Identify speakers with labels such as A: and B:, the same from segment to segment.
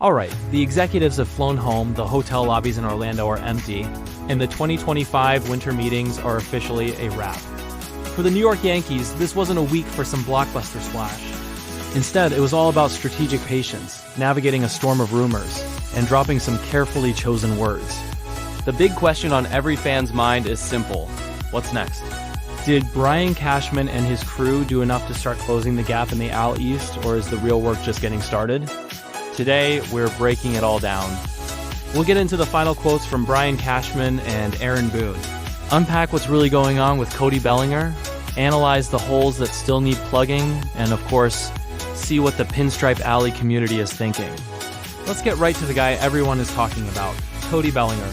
A: Alright, the executives have flown home, the hotel lobbies in Orlando are empty, and the 2025 winter meetings are officially a wrap. For the New York Yankees, this wasn't a week for some blockbuster splash. Instead, it was all about strategic patience, navigating a storm of rumors, and dropping some carefully chosen words.
B: The big question on every fan's mind is simple. What's next?
A: Did Brian Cashman and his crew do enough to start closing the gap in the AL East, or is the real work just getting started? Today, we're breaking it all down. We'll get into the final quotes from Brian Cashman and Aaron Boone, unpack what's really going on with Cody Bellinger, analyze the holes that still need plugging, and of course, see what the Pinstripe Alley community is thinking. Let's get right to the guy everyone is talking about, Cody Bellinger.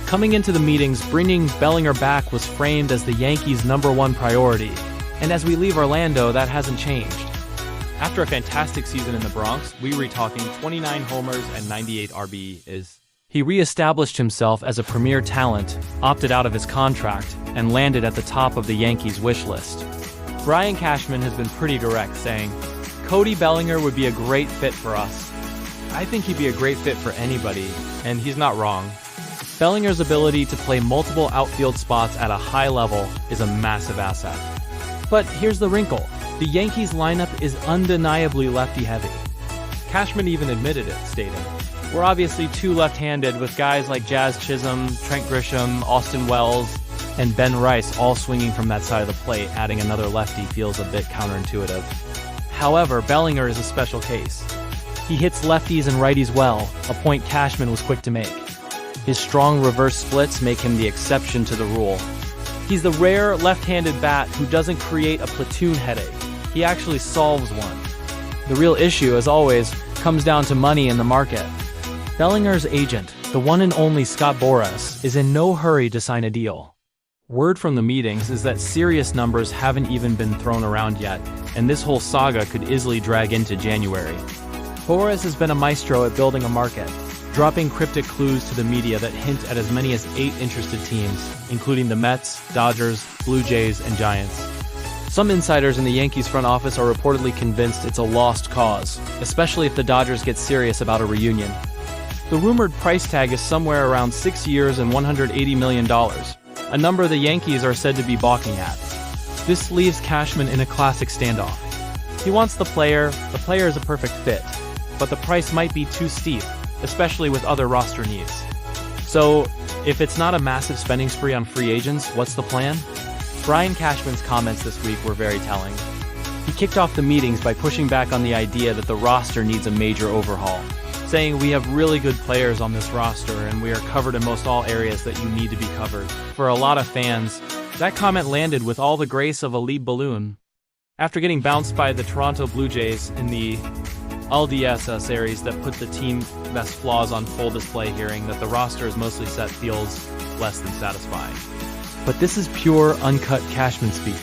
A: Coming into the meetings, bringing Bellinger back was framed as the Yankees' #1 priority, and as we leave Orlando, that hasn't changed. After a fantastic season in the Bronx, we were talking 29 homers and 98 RBEs. He re-established himself as a premier talent, opted out of his contract, and landed at the top of the Yankees' wish list. Brian Cashman has been pretty direct, saying, "Cody Bellinger would be a great fit for us." I think he'd be a great fit for anybody, and he's not wrong. Bellinger's ability to play multiple outfield spots at a high level is a massive asset. But here's the wrinkle. The Yankees lineup is undeniably lefty-heavy. Cashman even admitted it, stating, "We're obviously too left-handed with guys like Jazz Chisholm, Trent Grisham, Austin Wells, and Ben Rice all swinging from that side of the plate. Adding another lefty feels a bit counterintuitive." However, Bellinger is a special case. He hits lefties and righties well, a point Cashman was quick to make. His strong reverse splits make him the exception to the rule. He's the rare left-handed bat who doesn't create a platoon headache. He actually solves one. The real issue, as always, comes down to money in the market. Bellinger's agent, the one and only Scott Boras, is in no hurry to sign a deal. Word from the meetings is that serious numbers haven't even been thrown around yet, and this whole saga could easily drag into January. Boras has been a maestro at building a market, dropping cryptic clues to the media that hint at as many as 8 interested teams, including the Mets, Dodgers, Blue Jays, and Giants. Some insiders in the Yankees front office are reportedly convinced it's a lost cause, especially if the Dodgers get serious about a reunion. The rumored price tag is somewhere around 6 years and $180 million, a number the Yankees are said to be balking at. This leaves Cashman in a classic standoff. He wants the player is a perfect fit, but the price might be too steep, especially with other roster needs. So, if it's not a massive spending spree on free agents, what's the plan? Brian Cashman's comments this week were very telling. He kicked off the meetings by pushing back on the idea that the roster needs a major overhaul, saying, "We have really good players on this roster and we are covered in most all areas that you need to be covered." For a lot of fans, that comment landed with all the grace of a lead balloon. After getting bounced by the Toronto Blue Jays in the ALDS series that put the team's best flaws on full display, hearing that the roster is mostly set feels less than satisfying. But this is pure, uncut Cashman speak.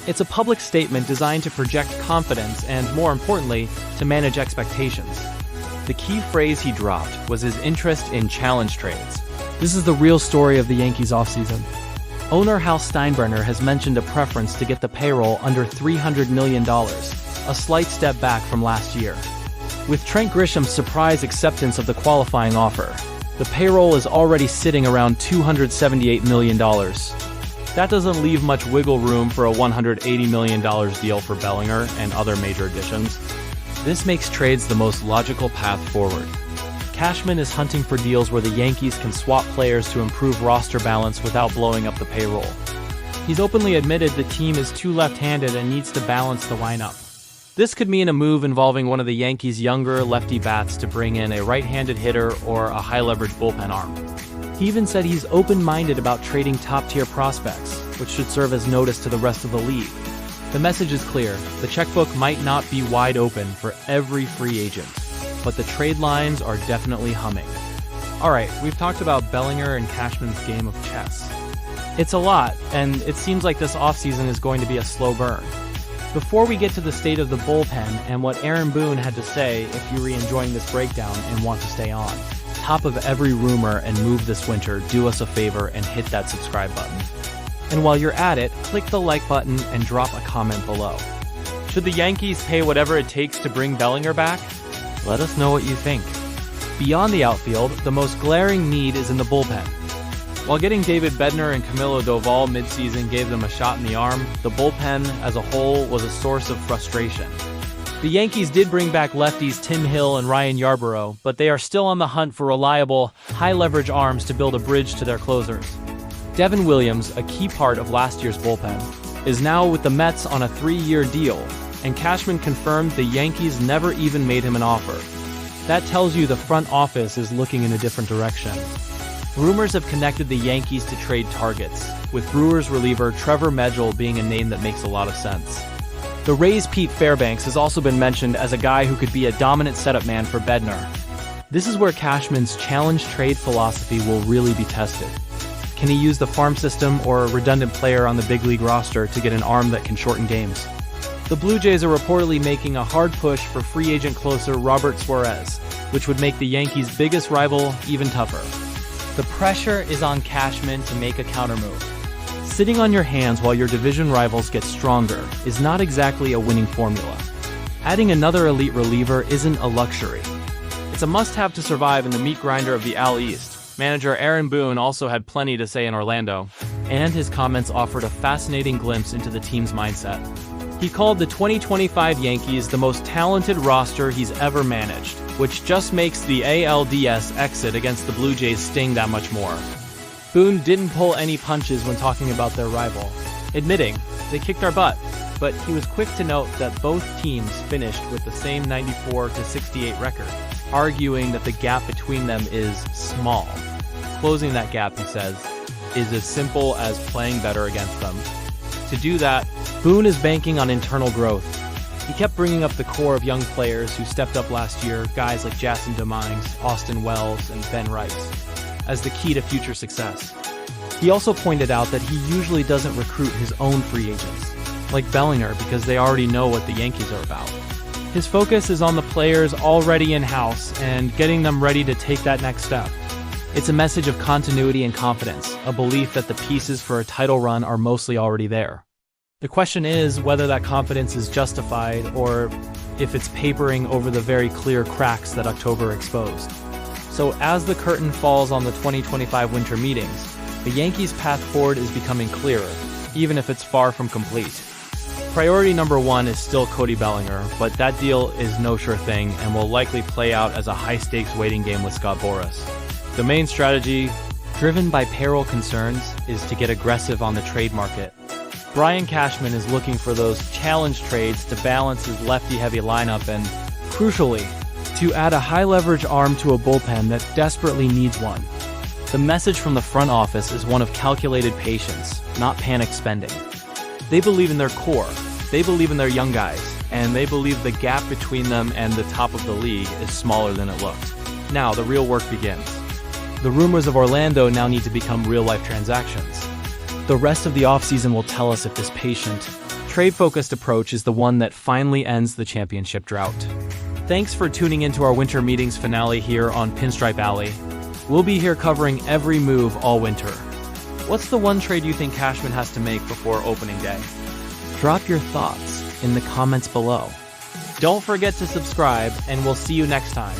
A: It's a public statement designed to project confidence and, more importantly, to manage expectations. The key phrase he dropped was his interest in challenge trades. This is the real story of the Yankees offseason. Owner Hal Steinbrenner has mentioned a preference to get the payroll under $300 million, a slight step back from last year. With Trent Grisham's surprise acceptance of the qualifying offer, the payroll is already sitting around $278 million. That doesn't leave much wiggle room for a $180 million deal for Bellinger and other major additions. This makes trades the most logical path forward. Cashman is hunting for deals where the Yankees can swap players to improve roster balance without blowing up the payroll. He's openly admitted the team is too left-handed and needs to balance the lineup. This could mean a move involving one of the Yankees' younger lefty bats to bring in a right-handed hitter or a high-leverage bullpen arm. He even said he's open-minded about trading top-tier prospects, which should serve as notice to the rest of the league. The message is clear. The checkbook might not be wide open for every free agent, but the trade lines are definitely humming. Alright, we've talked about Bellinger and Cashman's game of chess. It's a lot, and it seems like this offseason is going to be a slow burn. Before we get to the state of the bullpen and what Aaron Boone had to say, if you were enjoying this breakdown and want to stay on top of every rumor and move this winter, do us a favor and hit that subscribe button. And while you're at it, click the like button and drop a comment below. Should the Yankees pay whatever it takes to bring Bellinger back? Let us know what you think. Beyond the outfield, the most glaring need is in the bullpen. While getting David Bednar and Camilo Doval midseason gave them a shot in the arm, the bullpen as a whole was a source of frustration. The Yankees did bring back lefties Tim Hill and Ryan Yarborough, but they are still on the hunt for reliable, high-leverage arms to build a bridge to their closers. Devin Williams, a key part of last year's bullpen, is now with the Mets on a 3-year deal, and Cashman confirmed the Yankees never even made him an offer. That tells you the front office is looking in a different direction. Rumors have connected the Yankees to trade targets, with Brewers reliever Trevor Medgel being a name that makes a lot of sense. The Rays' Pete Fairbanks has also been mentioned as a guy who could be a dominant setup man for Bednar. This is where Cashman's challenge trade philosophy will really be tested. Can he use the farm system or a redundant player on the big league roster to get an arm that can shorten games? The Blue Jays are reportedly making a hard push for free agent closer Robert Suarez, which would make the Yankees' biggest rival even tougher. The pressure is on Cashman to make a countermove. Sitting on your hands while your division rivals get stronger is not exactly a winning formula. Adding another elite reliever isn't a luxury. It's a must-have to survive in the meat grinder of the AL East. Manager Aaron Boone also had plenty to say in Orlando, and his comments offered a fascinating glimpse into the team's mindset. He called the 2025 Yankees the most talented roster he's ever managed, which just makes the ALDS exit against the Blue Jays sting that much more. Boone didn't pull any punches when talking about their rival, admitting, "They kicked our butt," but he was quick to note that both teams finished with the same 94-68 record, arguing that the gap between them is small. Closing that gap, he says, is as simple as playing better against them. To do that, Boone is banking on internal growth. He kept bringing up the core of young players who stepped up last year, guys like Jason Dominguez, Austin Wells, and Ben Rice, as the key to future success. He also pointed out that he usually doesn't recruit his own free agents, like Bellinger, because they already know what the Yankees are about. His focus is on the players already in-house and getting them ready to take that next step. It's a message of continuity and confidence, a belief that the pieces for a title run are mostly already there. The question is whether that confidence is justified or if it's papering over the very clear cracks that October exposed. So as the curtain falls on the 2025 winter meetings, the Yankees' path forward is becoming clearer, even if it's far from complete. Priority number one is still Cody Bellinger, but that deal is no sure thing and will likely play out as a high-stakes waiting game with Scott Boras. The main strategy, driven by payroll concerns, is to get aggressive on the trade market. Brian Cashman is looking for those challenge trades to balance his lefty-heavy lineup and, crucially, to add a high-leverage arm to a bullpen that desperately needs one. The message from the front office is one of calculated patience, not panic spending. They believe in their core, they believe in their young guys, and they believe the gap between them and the top of the league is smaller than it looks. Now, the real work begins. The rumors of Orlando now need to become real-life transactions. The rest of the offseason will tell us if this patient, trade-focused approach is the one that finally ends the championship drought. Thanks for tuning into our winter meetings finale here on Pinstripe Alley. We'll be here covering every move all winter. What's the one trade you think Cashman has to make before opening day? Drop your thoughts in the comments below. Don't forget to subscribe, and we'll see you next time.